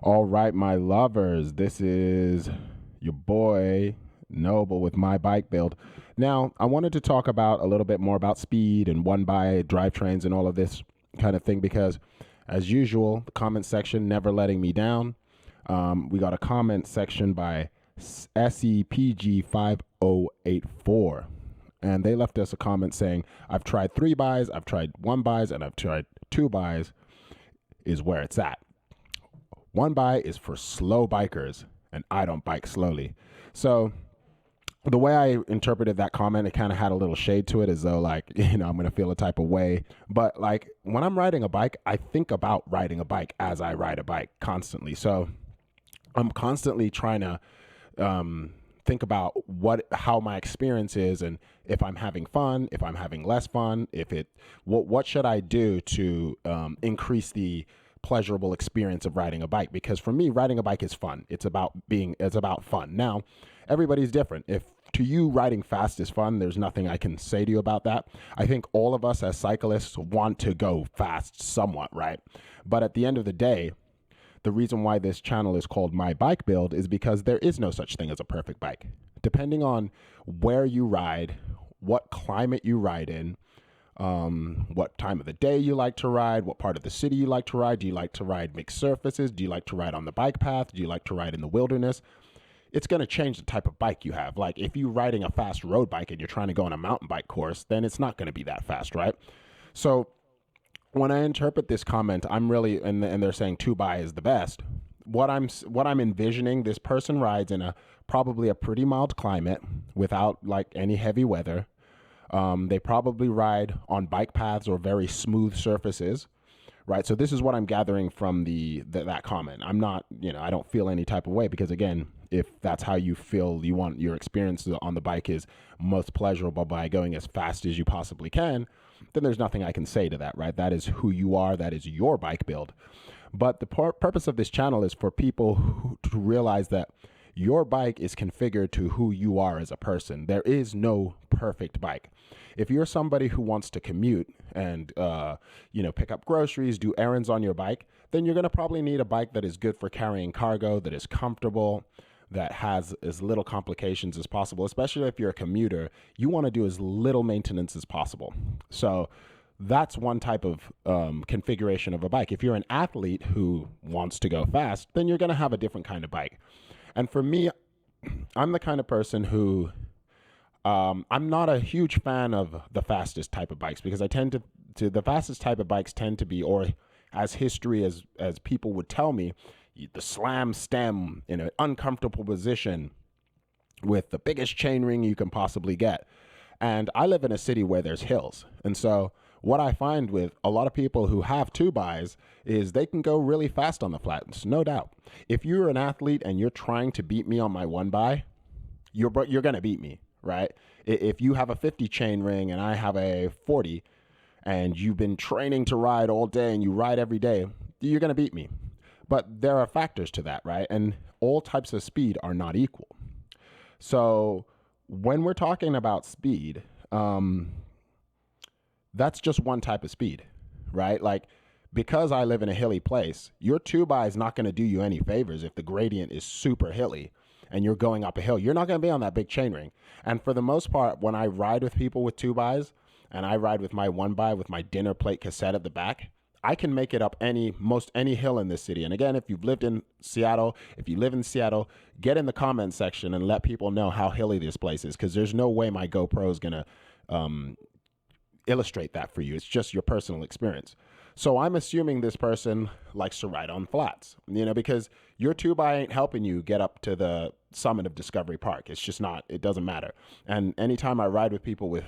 All right, my lovers, this is your boy Noble with my bike build. Now, I wanted to talk about a little bit more about speed and one by drivetrains and all of this kind of thing because, as usual, the comment section never letting me down. We got a comment section by SEPG5084, and they left us a comment saying, I've tried 3 buys, I've tried 1 buys, and I've tried 2 buys, is where it's at. 1 buy is for slow bikers, and I don't bike slowly. So the way I interpreted that comment, it kind of had a little shade to it, as though like, I'm going to feel a type of way. But like when I'm riding a bike, I think about riding a bike as I ride a bike constantly. So I'm constantly trying to think about how my experience is, and if I'm having fun, if I'm having less fun, what should I do to increase the pleasurable experience of riding a bike. Because for me, riding a bike is fun. It's about fun. Now, everybody's different. If to you riding fast is fun, there's nothing I can say to you about that. I think all of us as cyclists want to go fast somewhat, right? But at the end of the day, the reason why this channel is called My Bike Build is because there is no such thing as a perfect bike. Depending on where you ride, what climate you ride in, what time of the day you like to ride, what part of the city you like to ride. Do you like to ride mixed surfaces? Do you like to ride on the bike path? Do you like to ride in the wilderness? It's going to change the type of bike you have. Like if you're riding a fast road bike and you're trying to go on a mountain bike course, then it's not going to be that fast, right? So when I interpret this comment, I'm really, and they're saying 2 buy is the best. What I'm envisioning, this person rides in probably a pretty mild climate without like any heavy weather. They probably ride on bike paths or very smooth surfaces, right? So this is what I'm gathering from that comment. I'm not, I don't feel any type of way because again, if that's how you feel, you want your experience on the bike is most pleasurable by going as fast as you possibly can, then there's nothing I can say to that, right? That is who you are. That is your bike build. But the purpose of this channel is for people to realize that your bike is configured to who you are as a person. There is no perfect bike. If you're somebody who wants to commute and, pick up groceries, do errands on your bike, then you're going to probably need a bike that is good for carrying cargo, that is comfortable, that has as little complications as possible. Especially if you're a commuter, you want to do as little maintenance as possible. So that's one type of configuration of a bike. If you're an athlete who wants to go fast, then you're going to have a different kind of bike. And for me, I'm the kind of person who I'm not a huge fan of the fastest type of bikes because I tend to the fastest type of bikes tend to be, or as history as people would tell me, the slam stem in an uncomfortable position with the biggest chainring you can possibly get. And I live in a city where there's hills. And so what I find with a lot of people who have 2 buys is they can go really fast on the flats, no doubt. If you're an athlete and you're trying to beat me on my 1 buy, you're going to beat me, right? If you have a 50 chain ring and I have a 40 and you've been training to ride all day and you ride every day, you're going to beat me. But there are factors to that, right? And all types of speed are not equal. So when we're talking about speed, that's just one type of speed, right? Like, because I live in a hilly place, your 2 buy is not going to do you any favors if the gradient is super hilly and you're going up a hill. You're not going to be on that big chain ring. And for the most part, when I ride with people with 2 buys and I ride with my 1 buy with my dinner plate cassette at the back, I can make it up most any hill in this city. And again, if you've lived in Seattle, if you live in Seattle, get in the comment section and let people know how hilly this place is, because there's no way my GoPro is going to illustrate that for you. It's just your personal experience. So I'm assuming this person likes to ride on flats, because your 2 buy ain't helping you get up to the summit of Discovery Park. It's just not, it doesn't matter. And anytime I ride with people with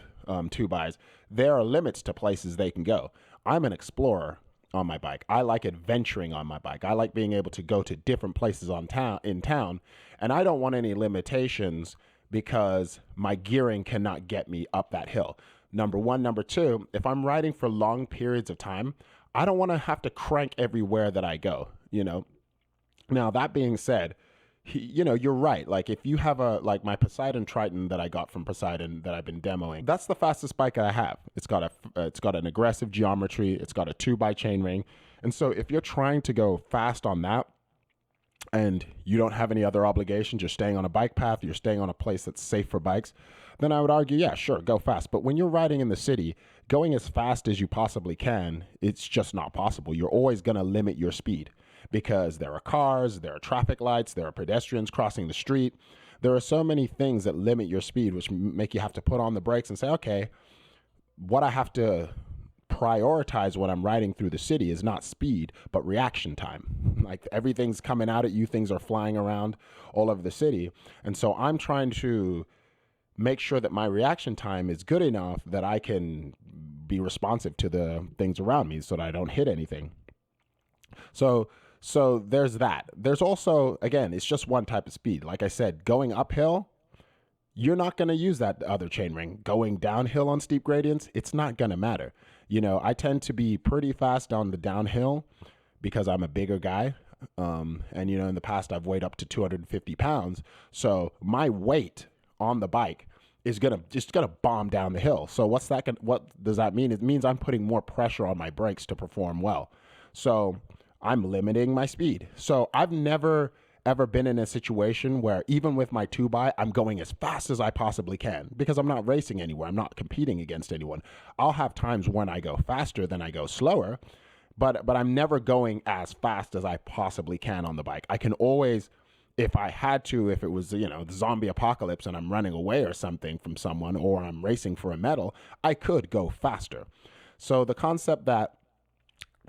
2 buys, there are limits to places they can go. I'm an explorer on my bike. I like adventuring on my bike. I like being able to go to different places in town, and I don't want any limitations because my gearing cannot get me up that hill. Number one. Number two, if I'm riding for long periods of time, I don't want to have to crank everywhere that I go, Now, that being said, you're right. Like if you have like my Poseidon Triton that I got from Poseidon that I've been demoing, that's the fastest bike I have. It's got an aggressive geometry. It's got a 2 by chain ring. And so if you're trying to go fast on that, and you don't have any other obligations, you're staying on a bike path, you're staying on a place that's safe for bikes, then I would argue, yeah, sure, go fast. But when you're riding in the city, going as fast as you possibly can, it's just not possible. You're always going to limit your speed because there are cars, there are traffic lights, there are pedestrians crossing the street. There are so many things that limit your speed, which make you have to put on the brakes and say, okay, what I have to prioritize when I'm riding through the city is not speed, but reaction time. Like everything's coming out at you, things are flying around all over the city. And so I'm trying to make sure that my reaction time is good enough that I can be responsive to the things around me so that I don't hit anything. So there's that. There's also, again, it's just one type of speed. Like I said, going uphill, you're not going to use that other chainring. Going downhill on steep gradients, it's not going to matter. You know, I tend to be pretty fast on the downhill because I'm a bigger guy. And, you know, in the past, I've weighed up to 250 pounds. So my weight on the bike is just gonna bomb down the hill. So what does that mean? It means I'm putting more pressure on my brakes to perform well. So I'm limiting my speed. So I've never ever been in a situation where even with my 2x, I'm going as fast as I possibly can because I'm not racing anywhere. I'm not competing against anyone. I'll have times when I go faster than I go slower, but I'm never going as fast as I possibly can on the bike. I can always, if I had to, if it was, you know, the zombie apocalypse and I'm running away or something from someone, or I'm racing for a medal, I could go faster. So the concept that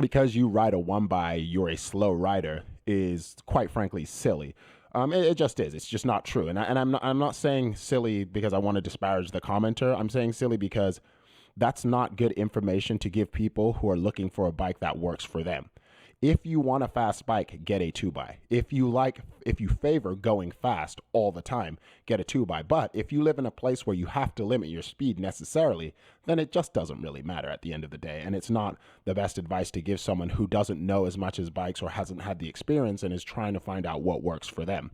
because you ride a 1x, you're a slow rider is quite frankly silly. It just is. It's just not true. And I'm not saying silly because I want to disparage the commenter. I'm saying silly because that's not good information to give people who are looking for a bike that works for them. If you want a fast bike, get a 2x. If you favor going fast all the time, get a 2x. But if you live in a place where you have to limit your speed necessarily, then it just doesn't really matter at the end of the day. And it's not the best advice to give someone who doesn't know as much as bikes or hasn't had the experience and is trying to find out what works for them.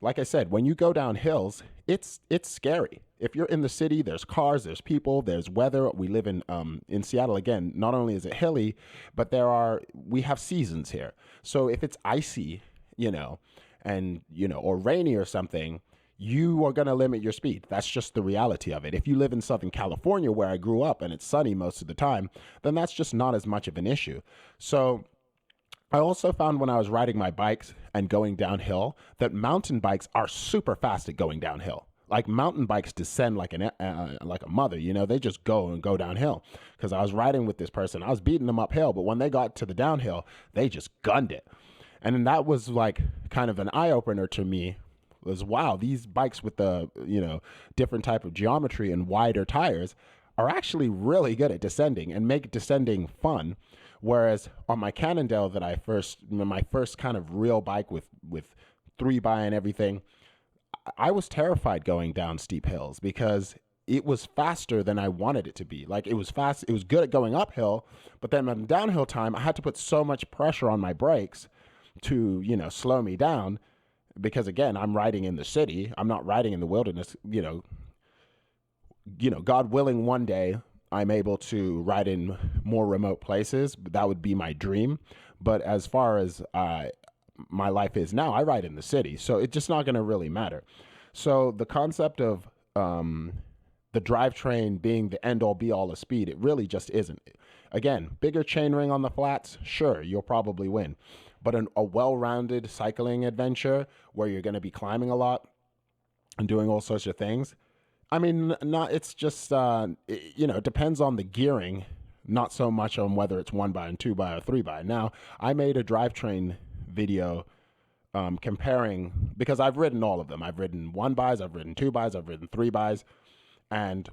Like I said, when you go down hills, it's scary. If you're in the city, there's cars, there's people, there's weather. We live in Seattle again. Not only is it hilly, but we have seasons here. So if it's icy, or rainy or something, you are going to limit your speed. That's just the reality of it. If you live in Southern California, where I grew up, and it's sunny most of the time, then that's just not as much of an issue. So I also found when I was riding my bikes and going downhill that mountain bikes are super fast at going downhill. Like mountain bikes descend like a mother, they just go downhill. Because I was riding with this person, I was beating them uphill, but when they got to the downhill, they just gunned it. And then that was like kind of an eye opener to me. Was wow, these bikes with the different type of geometry and wider tires are actually really good at descending and make descending fun. Whereas on my Cannondale that my first kind of real bike with 3x and everything, I was terrified going down steep hills because it was faster than I wanted it to be. Like it was fast, it was good at going uphill, but then on downhill time, I had to put so much pressure on my brakes to, slow me down because again, I'm riding in the city. I'm not riding in the wilderness, God willing, one day I'm able to ride in more remote places. That would be my dream. But as far as my life is now, I ride in the city. So it's just not going to really matter. So the concept of the drivetrain being the end all be all of speed, it really just isn't. Again, bigger chainring on the flats, sure, you'll probably win. But a well-rounded cycling adventure where you're going to be climbing a lot and doing all sorts of things, I mean, it's just, it depends on the gearing, not so much on whether it's 1x and 2x or 3x. Now, I made a drivetrain video comparing, because I've ridden all of them. I've ridden 1x's, I've ridden 2x's, I've ridden 3x's, and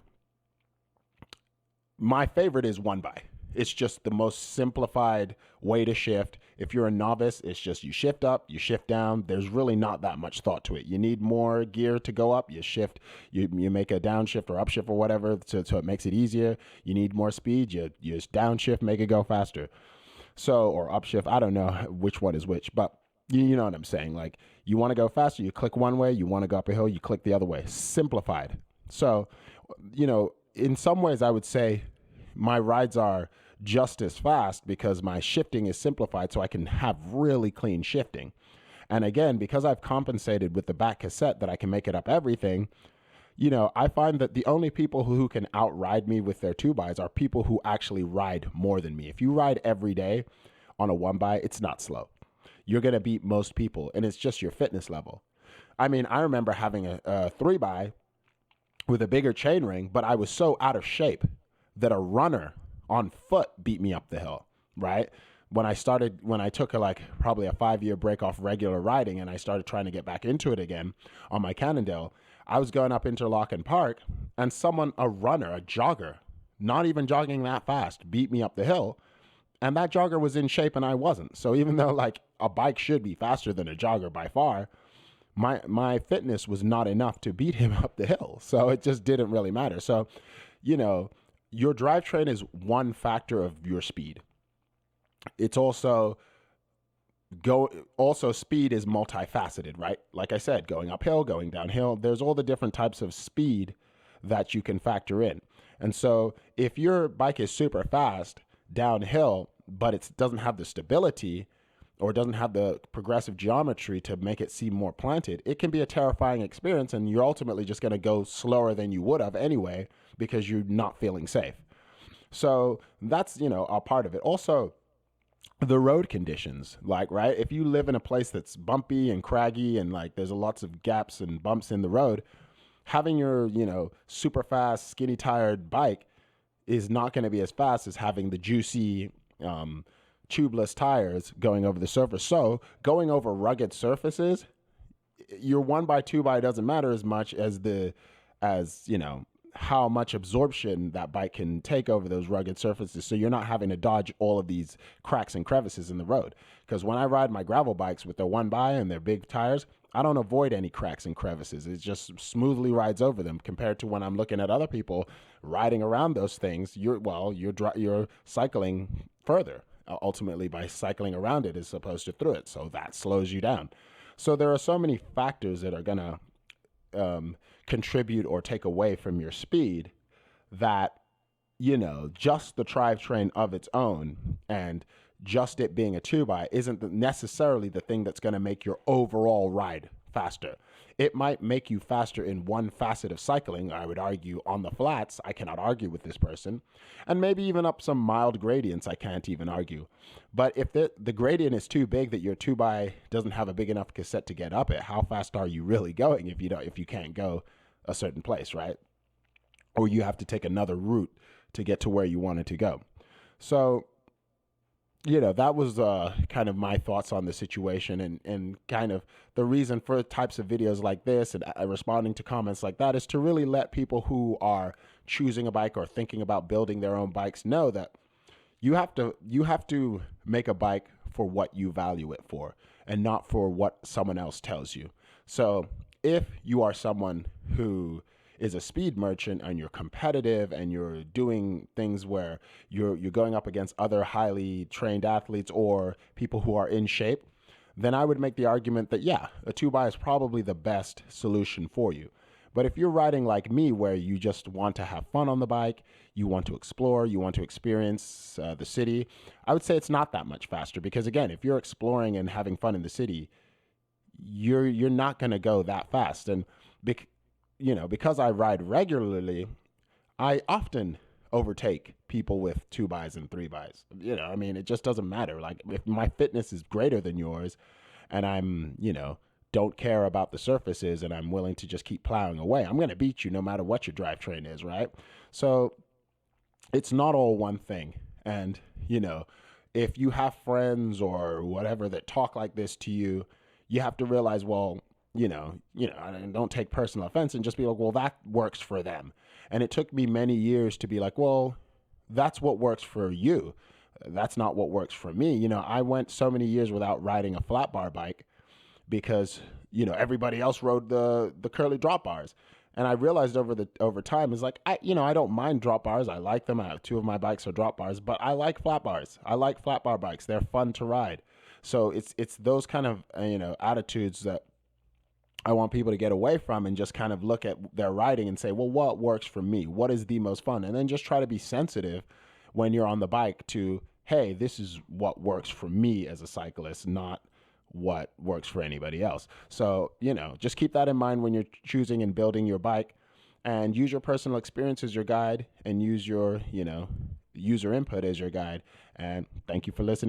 my favorite is 1x. It's just the most simplified way to shift. If you're a novice, it's just you shift up, you shift down. There's really not that much thought to it. You need more gear to go up, you shift, you make a downshift or upshift or whatever, so it makes it easier. You need more speed, you just downshift, make it go faster. So, or upshift, I don't know which one is which, but you know what I'm saying. Like, you want to go faster, you click one way, you want to go up a hill, you click the other way. Simplified. So, in some ways I would say my rides are just as fast because my shifting is simplified so I can have really clean shifting. And again, because I've compensated with the back cassette that I can make it up everything, I find that the only people who can outride me with their two bys are people who actually ride more than me. If you ride every day on a one by, it's not slow. You're going to beat most people, and it's just your fitness level. I mean, I remember having a three by with a bigger chain ring, but I was so out of shape that a runner on foot beat me up the hill, right? When I took probably a 5-year break off regular riding and I started trying to get back into it again on my Cannondale, I was going up Interlochen Park and a runner, a jogger, not even jogging that fast, beat me up the hill. And that jogger was in shape and I wasn't. So even though like a bike should be faster than a jogger by far, my fitness was not enough to beat him up the hill. So it just didn't really matter. So, your drivetrain is one factor of your speed. It's also speed is multifaceted, right? Like I said, going uphill, going downhill, there's all the different types of speed that you can factor in. And so if your bike is super fast downhill, but it doesn't have the stability or doesn't have the progressive geometry to make it seem more planted, it can be a terrifying experience, and you're ultimately just going to go slower than you would have anyway because you're not feeling safe. So that's, a part of it. Also, the road conditions, right? If you live in a place that's bumpy and craggy and like there's lots of gaps and bumps in the road, having your, super fast, skinny tired bike is not going to be as fast as having the juicy, tubeless tires going over the surface. So going over rugged surfaces, your 1x2x doesn't matter as much as how much absorption that bike can take over those rugged surfaces. So you're not having to dodge all of these cracks and crevices in the road. Because when I ride my gravel bikes with their 1x and their big tires, I don't avoid any cracks and crevices. It just smoothly rides over them compared to when I'm looking at other people riding around those things. You're cycling further ultimately by cycling around it as opposed to through it. So that slows you down. So there are so many factors that are going to contribute or take away from your speed that, just the drivetrain of its own and just it being a 2x isn't necessarily the thing that's going to make your overall ride faster. It might make you faster in one facet of cycling, I would argue, on the flats. I cannot argue with this person. And maybe even up some mild gradients, I can't even argue. But if the gradient is too big that your 2x doesn't have a big enough cassette to get up it, how fast are you really going if you can't go a certain place, right? Or you have to take another route to get to where you wanted to go. So, that was kind of my thoughts on the situation, and kind of the reason for types of videos like this and responding to comments like that is to really let people who are choosing a bike or thinking about building their own bikes know that you have to make a bike for what you value it for and not for what someone else tells you. So if you are someone who is a speed merchant and you're competitive and you're doing things where you're going up against other highly trained athletes or people who are in shape, then I would make the argument that, yeah, a 2x is probably the best solution for you. But if you're riding like me, where you just want to have fun on the bike, you want to explore, you want to experience the city, I would say it's not that much faster. Because again, if you're exploring and having fun in the city, you're not going to go that fast. And because I ride regularly, I often overtake people with 2x and 3x. It just doesn't matter. Like if my fitness is greater than yours and I'm, don't care about the surfaces and I'm willing to just keep plowing away, I'm going to beat you no matter what your drivetrain is, right? So it's not all one thing. And, if you have friends or whatever that talk like this to you, you have to realize, well, and don't take personal offense and just be like, well, that works for them. And it took me many years to be like, well, that's what works for you. That's not what works for me. I went so many years without riding a flat bar bike because, everybody else rode the curly drop bars. And I realized over time is like, I don't mind drop bars. I like them. I have 2 of my bikes are drop bars, but I like flat bars. I like flat bar bikes. They're fun to ride. So it's those kind of, attitudes that I want people to get away from and just kind of look at their riding and say, well, what works for me? What is the most fun? And then just try to be sensitive when you're on the bike to, hey, this is what works for me as a cyclist, not what works for anybody else. So, just keep that in mind when you're choosing and building your bike, and use your personal experience as your guide, and use your, user input as your guide. And thank you for listening.